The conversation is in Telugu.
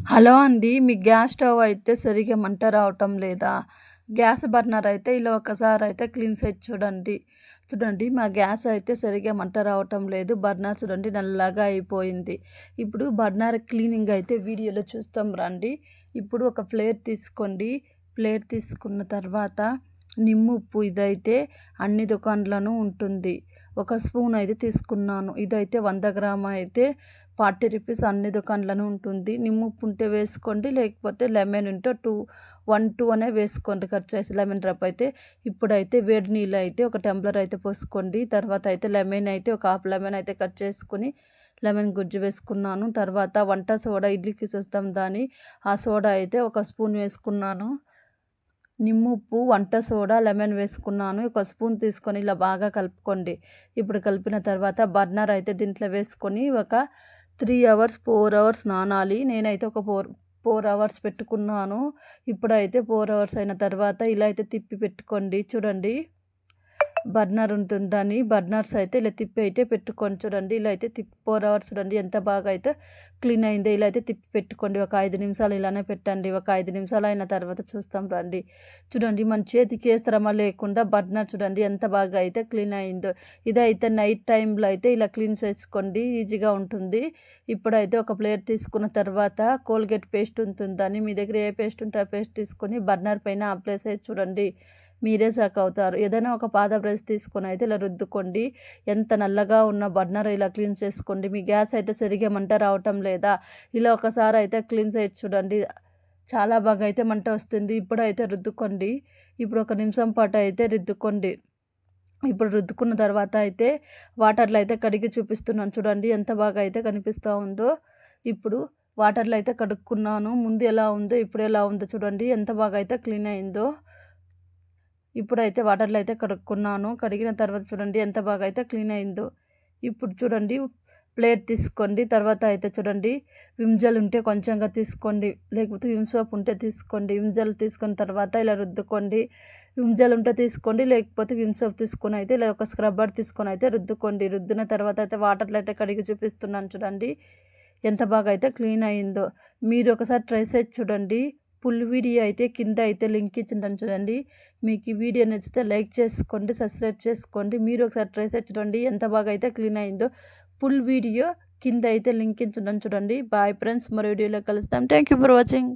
హలో అండి. మీ గ్యాస్ స్టవ్ అయితే సరిగ్గా మంట రావటం లేదా? గ్యాస్ బర్నర్ అయితే ఇలా ఒకసారైతే క్లీన్ చేసి చూడండి. చూడండి మా గ్యాస్ అయితే సరిగ్గా మంట రావటం లేదు. బర్నర్ చూడండి నల్లగా అయిపోయింది. ఇప్పుడు బర్నర్ క్లీనింగ్ అయితే వీడియోలో చూస్తాం రండి. ఇప్పుడు ఒక ప్లేట్ తీసుకోండి. ప్లేట్ తీసుకున్న తర్వాత నిమ్ముప్పు ఇదైతే అన్ని దుకాణాల్లోనూ ఉంటుంది. ఒక స్పూన్ అయితే తీసుకున్నాను. ఇదైతే 100 గ్రాములు అయితే 40 రూపీస్ అన్ని దుకాణాల్లోనూ ఉంటుంది. నిమ్ముప్పు ఉంటే వేసుకోండి, లేకపోతే లెమన్ ఉంటే 2 అనే వేసుకోండి కట్ చేసి లెమన్ డ్రాప్ అయితే. ఇప్పుడైతే వేడి నీళ్ళు అయితే ఒక టంబ్లర్ అయితే పోసుకోండి. తర్వాత అయితే లెమన్ అయితే ఒక హాఫ్ లెమన్ అయితే కట్ చేసుకుని లెమన్ గుజ్జు వేసుకున్నాను. తర్వాత వంట సోడా ఇడ్లీకి చేస్తాం దాన్ని, ఆ సోడా అయితే ఒక స్పూన్ వేసుకున్నాను. నిమ్ముప్పు, వంట సోడా, లెమన్ వేసుకున్నాను. ఒక స్పూన్ తీసుకొని ఇలా బాగా కలుపుకోండి. ఇప్పుడు కలిపిన తర్వాత బర్నర్ అయితే దీంట్లో వేసుకొని ఒక 3 అవర్స్ 4 అవర్స్ నానాలి. నేనైతే ఒక 4 అవర్స్ పెట్టుకున్నాను. ఇప్పుడైతే 4 అవర్స్ అయిన తర్వాత ఇలా అయితే తిప్పి పెట్టుకోండి. చూడండి బర్నర్ ఉంటుందని బర్నర్స్ అయితే ఇలా తిప్పి అయితే పెట్టుకొని చూడండి. ఇలా అయితే 4 అవర్స్ చూడండి ఎంత బాగా అయితే క్లీన్ అయిందో. ఇలా అయితే తిప్పి పెట్టుకోండి. ఒక 5 నిమిషాలు ఇలానే పెట్టండి. ఒక 5 నిమిషాలు అయిన తర్వాత చూస్తాం రండి. చూడండి మన చేతికి శ్రమ లేకుండా బర్నర్ చూడండి ఎంత బాగా అయితే క్లీన్ అయిందో. ఇదైతే నైట్ టైంలో అయితే ఇలా క్లీన్ చేసుకోండి, ఈజీగా ఉంటుంది. ఇప్పుడైతే ఒక ప్లేట్ తీసుకున్న తర్వాత కోల్గేట్ పేస్ట్ ఉంటుందని, మీ దగ్గర ఏ పేస్ట్ ఉంటే ఆ పేస్ట్ తీసుకొని బర్నర్ పైన అప్లై చేసి చూడండి, మీరే షాక్ అవుతారు. ఏదైనా ఒక పాత బ్రష్ తీసుకొని అయితే ఇలా రుద్దుకోండి. ఎంత నల్లగా ఉన్న బర్నర్ ఇలా క్లీన్ చేసుకోండి. మీ గ్యాస్ అయితే సరిగ్గా మంట రావటం లేదా? ఇలా ఒకసారి అయితే క్లీన్ చేసి చూడండి, చాలా బాగా అయితే మంట వస్తుంది. ఇప్పుడైతే రుద్దుకోండి. ఇప్పుడు 1 నిమిషం పాటు అయితే రుద్దుకోండి. ఇప్పుడు రుద్దుకున్న తర్వాత అయితే వాటర్లో అయితే కడిగి చూపిస్తున్నాను చూడండి ఎంత బాగా అయితే కనిపిస్తూ ఉందో. ఇప్పుడు వాటర్లో అయితే కడుక్కున్నాను. ముందు ఎలా ఉందో ఇప్పుడు ఎలా ఉందో చూడండి ఎంత బాగా అయితే క్లీన్ అయిందో. ఇప్పుడైతే వాటర్లో అయితే కడుక్కున్నాను. కడిగిన తర్వాత చూడండి ఎంత బాగా అయితే క్లీన్ అయిందో. ఇప్పుడు చూడండి ప్లేట్ తీసుకోండి. తర్వాత అయితే చూడండి విమ్ జెల్ ఉంటే కొంచెంగా తీసుకోండి, లేకపోతే విమ్ సోప్ ఉంటే తీసుకోండి. విమ్ జెల్ తీసుకున్న తర్వాత ఇలా రుద్దుకోండి. విమ్ జెల్ ఉంటే తీసుకోండి, లేకపోతే విమ్ సోప్ తీసుకొని అయితే ఇలా ఒక స్క్రబ్బర్ తీసుకొని అయితే రుద్దుకోండి. రుద్దిన తర్వాత అయితే వాటర్లో అయితే కడిగి చూపిస్తున్నాను చూడండి ఎంత బాగా అయితే క్లీన్ అయిందో. మీరు ఒకసారి ట్రై చేసి చూడండి. ఫుల్ వీడియో అయితే కింద అయితే లింక్ ఇచ్చింటాను చూడండి. మీకు ఈ వీడియో నచ్చితే లైక్ చేసుకోండి, సబ్స్క్రైబ్ చేసుకోండి. మీరు ఒకసారి ట్రై చేసి చూడండి ఎంత బాగా అయితే క్లీన్ అయిందో. ఫుల్ వీడియో కింద అయితే లింక్ ఇచ్చింటాను చూడండి. బాయ్ ఫ్రెండ్స్, మరో వీడియోలో కలుస్తాం. Thank you for watching.